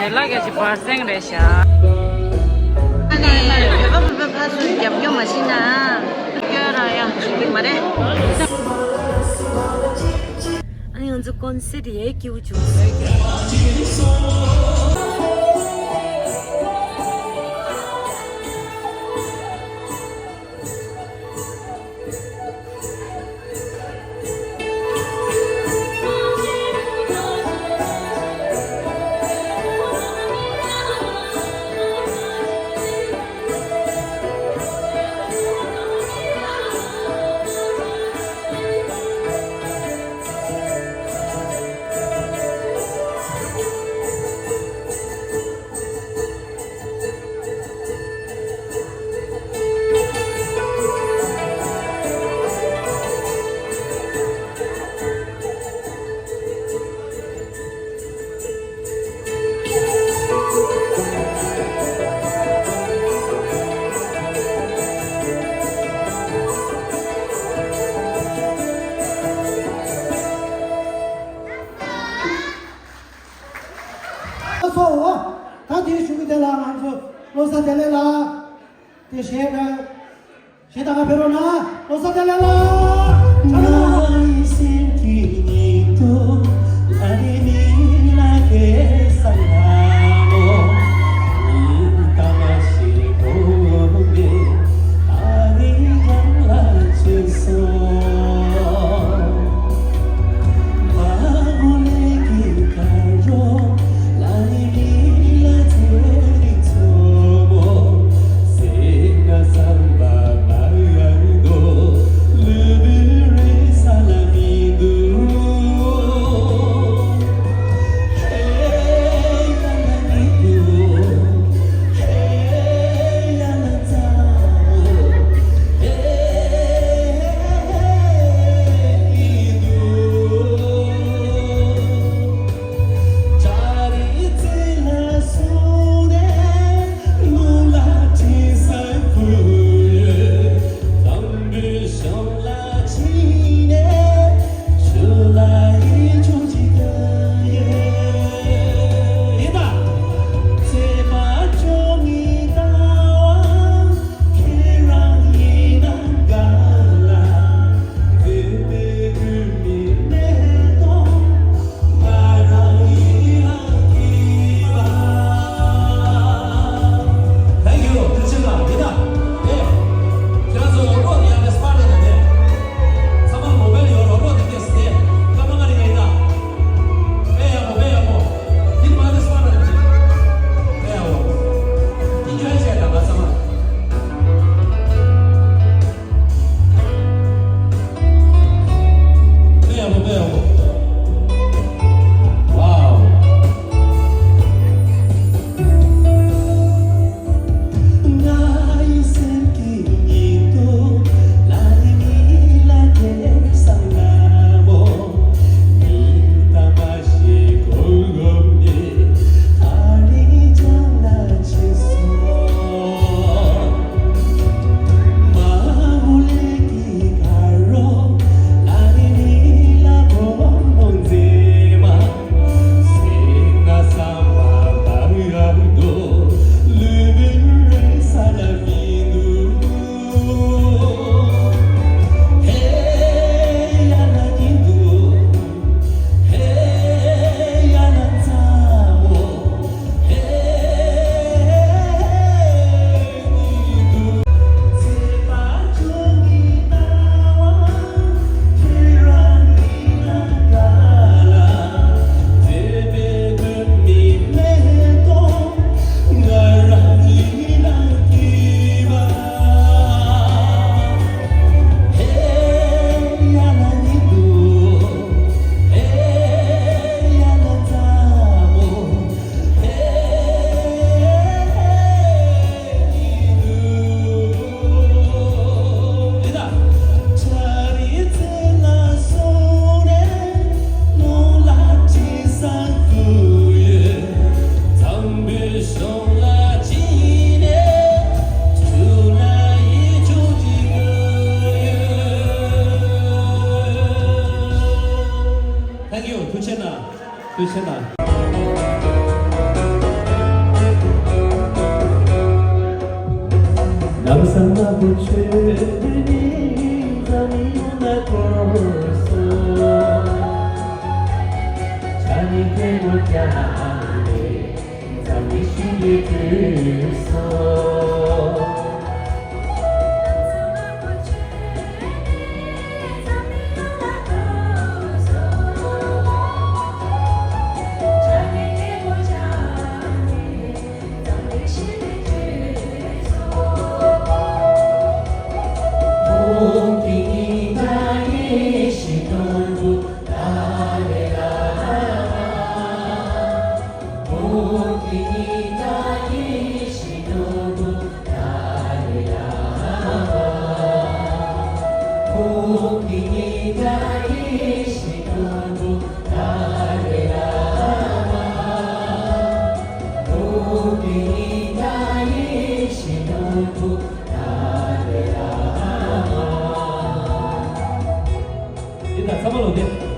lagi si pasang resya. Pasu jam-jam masih na. Kira yang syuting mana? Ani untuk konser ya kiu cuma. Thank you, 2채널. 부처님 잠이나 꼴소 잠이 되고자 하니 잠이 쉬게 들소 일단 3번 어디야?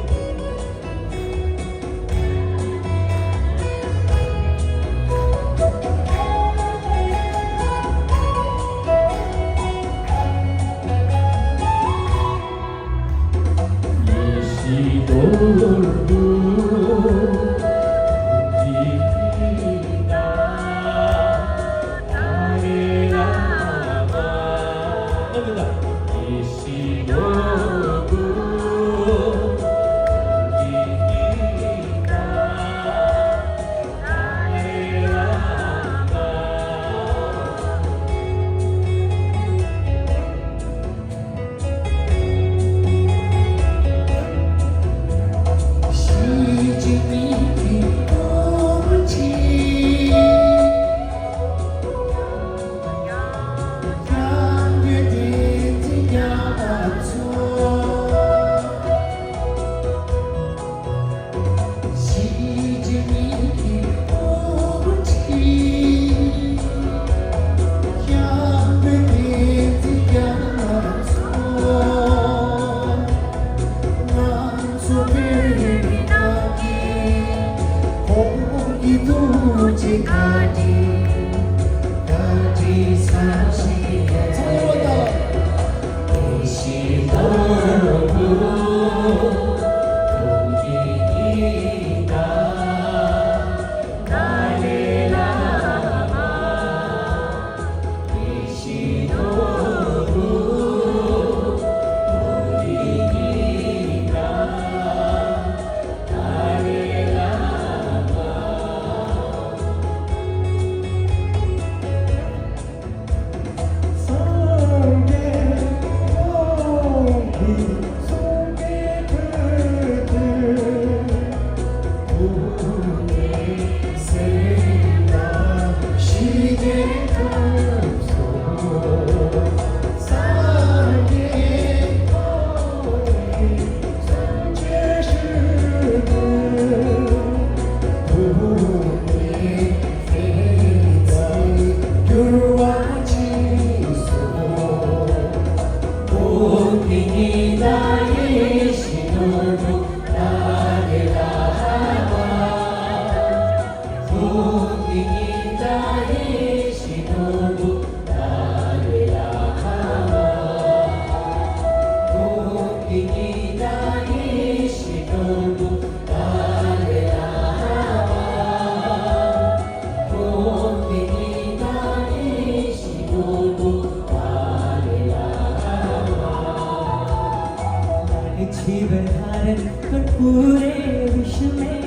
Tibetan कर्पूरे विश्व में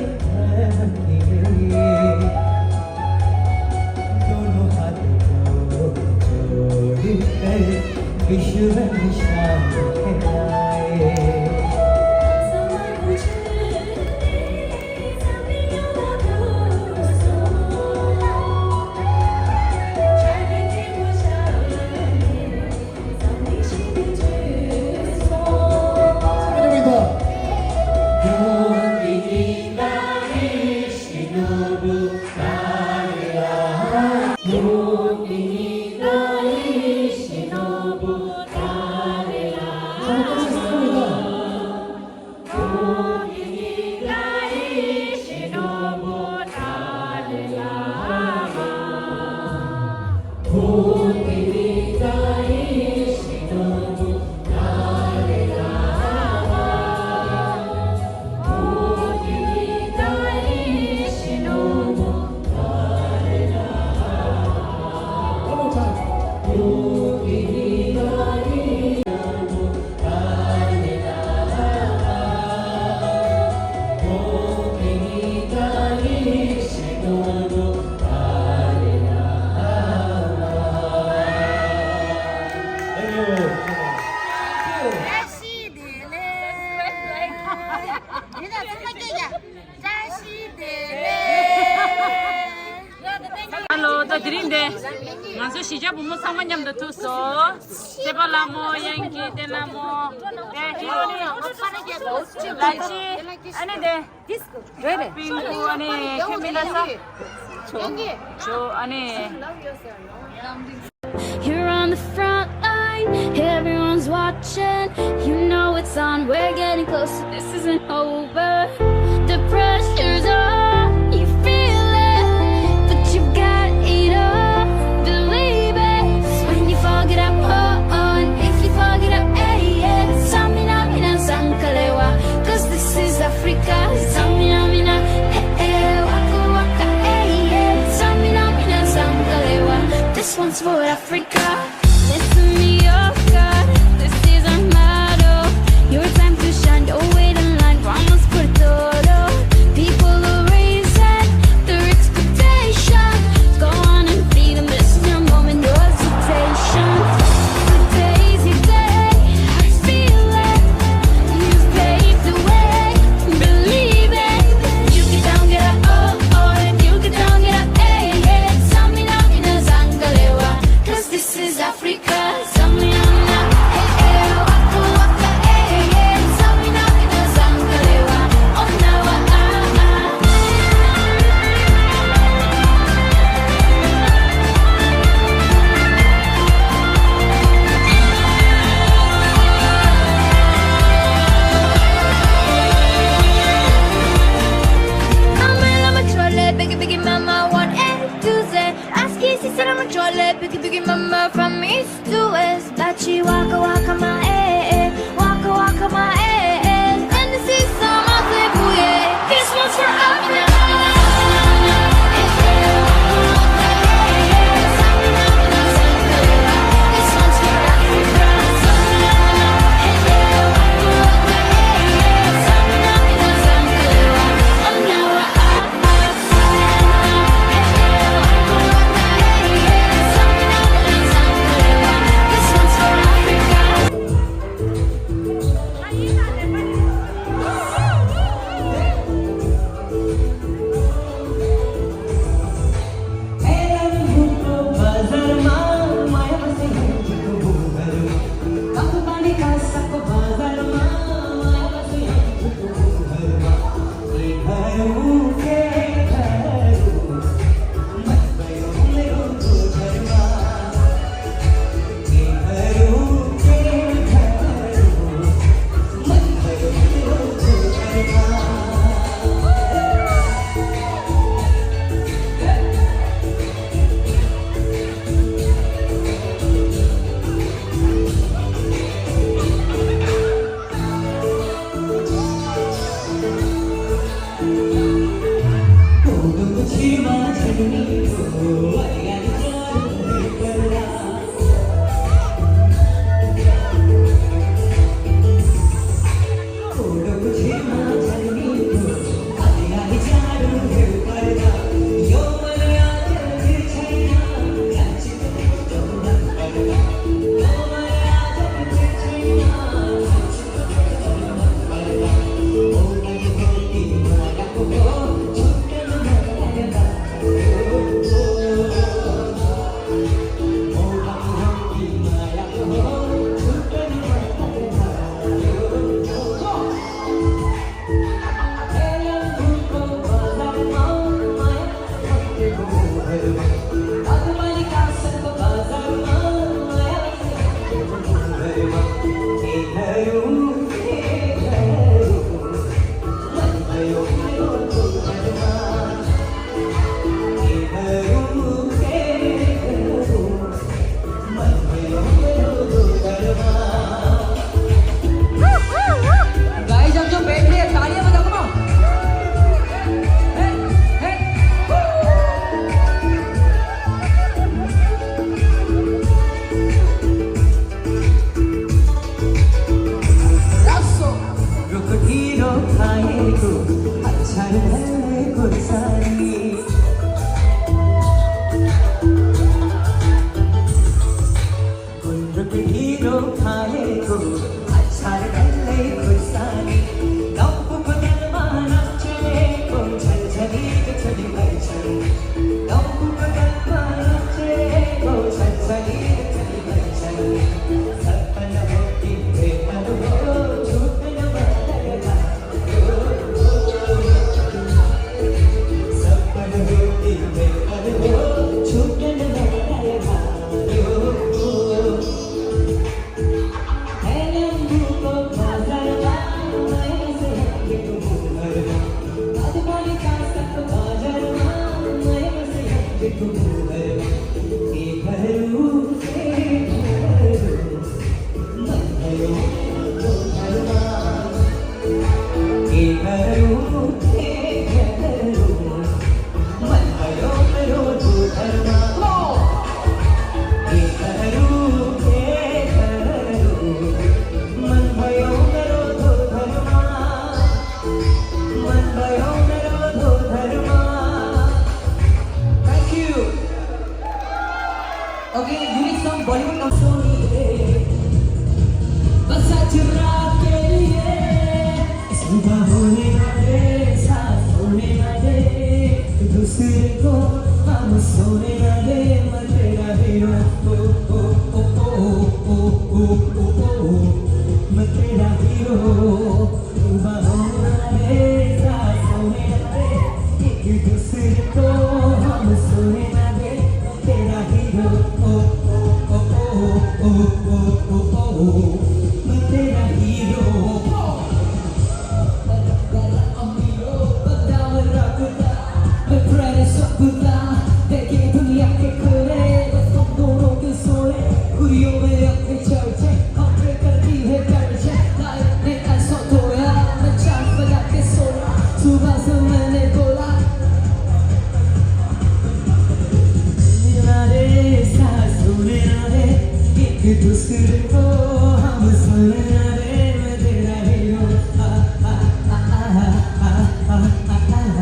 दोनों हाथों को जोड़कर विश्व में शांति फैलाए 한번 드린데 먼저 시작 보면 상만냠도 투소 제발라모 양기 데나모 히로니 라이치 아니데 핑구 아니 케미나사 저 아니 You're on the front line, everyone's watching. You know it's on, we're getting closer, this isn't over. The pressure's on, you feel it, but you've got it all. Believe it, when you fall, get up, and if you fall, get up, yeah. Samina, mina, sankalewa, cause this is Africa. Samina, mina, waka, waka, yeah. Samina, mina, sankalewa, this one's for Africa. Listen me, oh God, this is our motto. Your time to shine, don't wait in line, vamos por todo. People are raising their expectations. Go on and feed them, this is your moment, no hesitation. Today's your day, I feel it. You've paved the way, believe it. You get down, get up, and you get down, get up, hey. Samina, mina, zangalewa, cause this is Africa. Samina, mina, waka, waka, Samina, mina, zangalewa, oh now, I'm a trolley, biggie, mama, want A to Z. Ask easy, said I'm a trolley, biggie, mama, from east to west. Bachi, waka, waka, my waka, waka, my and this is some of the booyah. This one's for Africa. This one's for Africa. Don't Okay, unique song Bollywood का Sony बस चुरा के लिए सुबह होने वाले साथ होने वाले दूसरे को हम सोने वाले मैं तेरा हीरो ओ ओ ओ ओ ओ ओ ओ मैं तेरा हीरो सुबह होने वाले साथ होने वाले एक दूसरे को हम सोने वाले तेरा हीरो ओ ओ ओ ओ ओ ओ मैं तेरा हीरो दूसरे को हम सुने रे मैं तेरा हीरो आ आ आ आ आ आ आ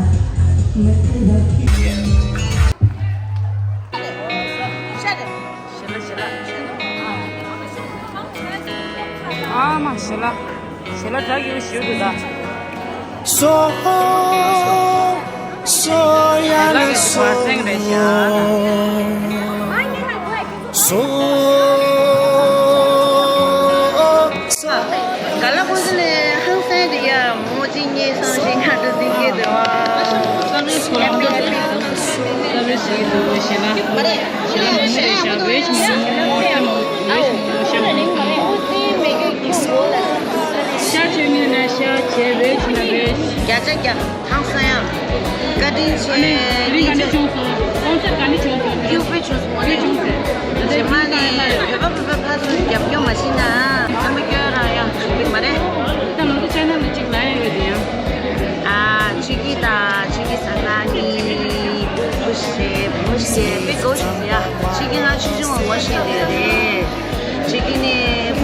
मैं तेरा हीरो嘛，行了，行了，这有修的了。那个是花生的Kalau pun ni hang saya dia mau jenis sang ada tinggi tu. Tapi sekolah tu, tapi segitu sih lah. Siapa veg mau siapa ni nak siapa veg nak veg. Kya hang saya gading je. Ini kan dia cungsu, konsep kan dia cungsu. You veg semua. Cuma ni beberapa tu jam jam masih na. Kami kira ya, di mana? Kita nanti channel ni cik lain gitu ya. Ciki sana ni bushe gosh ya. Ciki na cuci mau sih deh. Ciki ni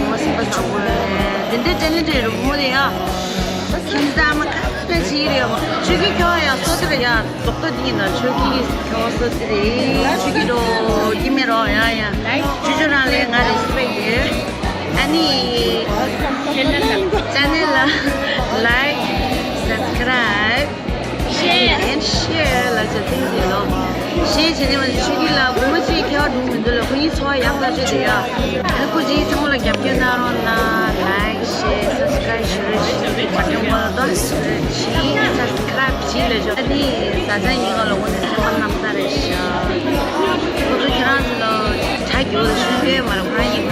masih pasal boleh. Dende dende rumah dia. Kita makan nasi dia. Ciki kau ya, soalnya ya, doktor dia na ciki kau soalnya. Ciki do gimana ya. Cuci nale ngari sepeda. Ani channel like, subscribe, and share lah jadi lo. Share jadi macam cuci lah, bukan cuci kau dulu dulu, kau ni semua yang dah jadi ya. Aku jadi semua lagi apa naron na like, share, subscribe, share, macam mana tu share, subscribe, share je. Ani saja ni kalau orang semua nampak resya. Kau tu kira lo cai kau tu sudah malam hari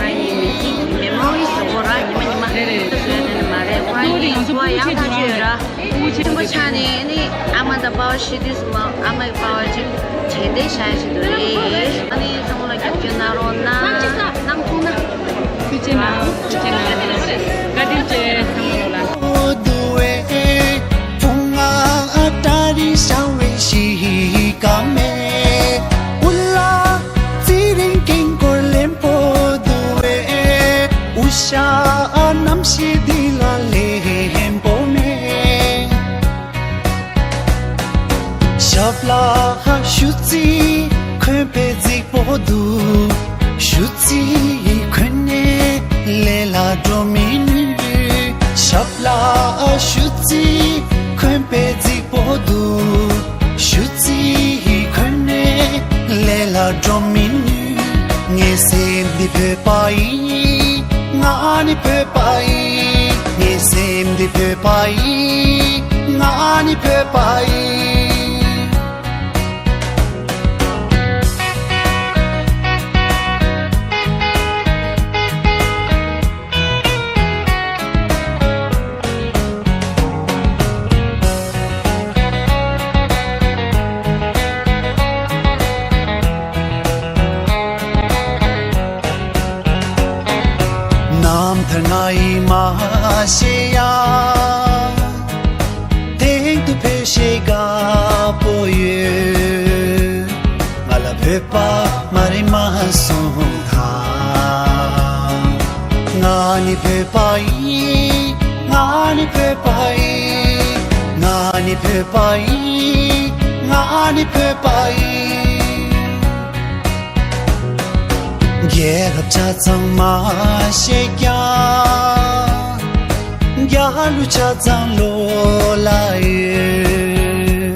memori seorang ni mana sudah mana orang ni semua yang dah juara. Cuma cari ni amat bawa sih semua amat bawa je cendera saya sih tu. Ani semua lagi kenal orang nang tuna. Cina, gading je sama lah. Shuti kwepe zipodu Shuti kwene lela domini Shapla shuti kwepe zipodu Shuti kwene lela domini Ngesem di pepai ngani pepai Ngesem di pepai ngani pepai Thanai mahasya Teng tu peshega poye Ngala pepa mari mahasudha Ngani pepai Ngani pepai Ngani pepai Ngani pepai 也个这怎么些呀？呀路这怎落来耶？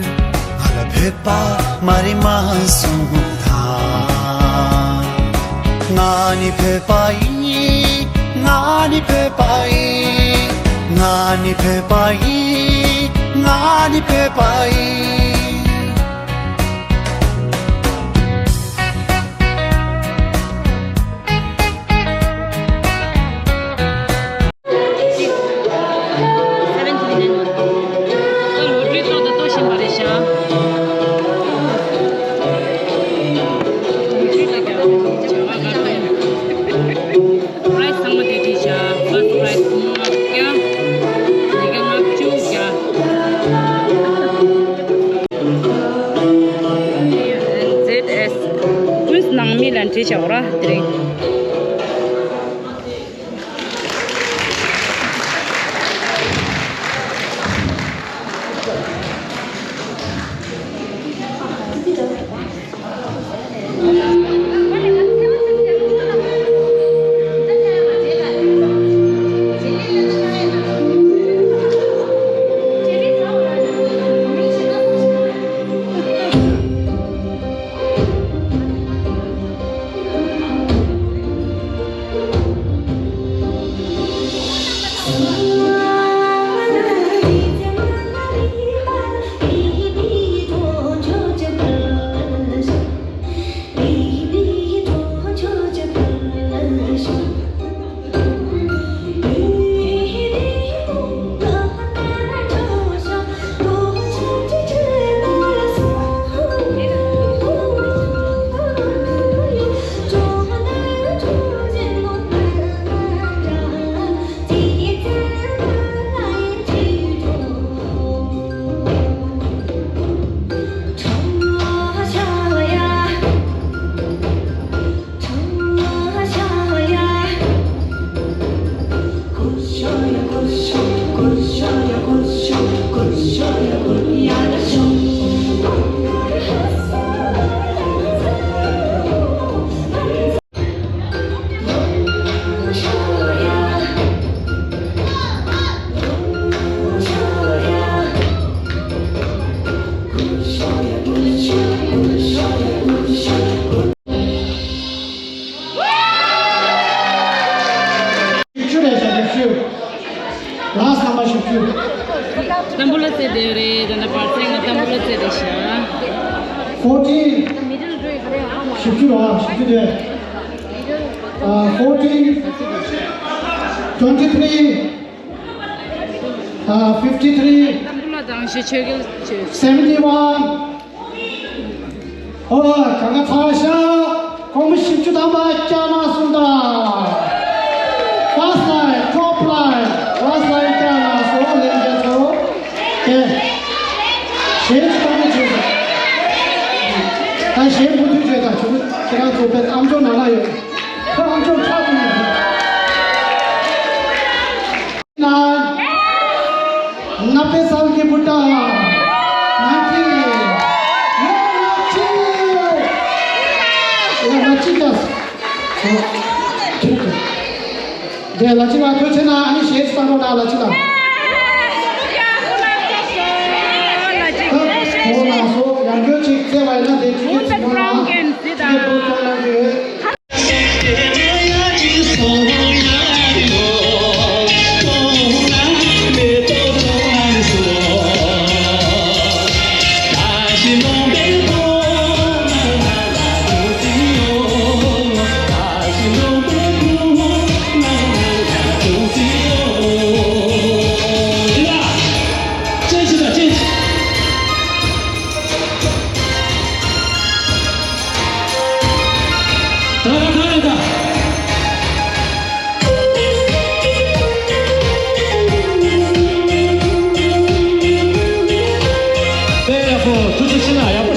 阿拉陪吧，玛丽玛送他，那你陪吧伊，那你陪吧伊，那你陪吧伊，那你陪吧伊。这小了，对。Last number should you. Tambula se de na parteng tambula se de sha. 14. Should you there. 14. 23. 53. Tambula dang she chegel 71. Oh, 강가 타샤. 공부 10주 담아 있잖아, 순다. First line, top line. First line 있잖아, 소, 렌즈소. 예. 제일 처음에 주자. 다 제일 먼저 주자. 제가 그 암좀 나가요. 그 암좀 찾으면 난 90 साल के बुढ़ा 90 लचिला तो छे ना आणि शेष पारो ना लचिला हो ना सो यांगे चिक से वाला देखिए ना对，不，出去吃哪呀？不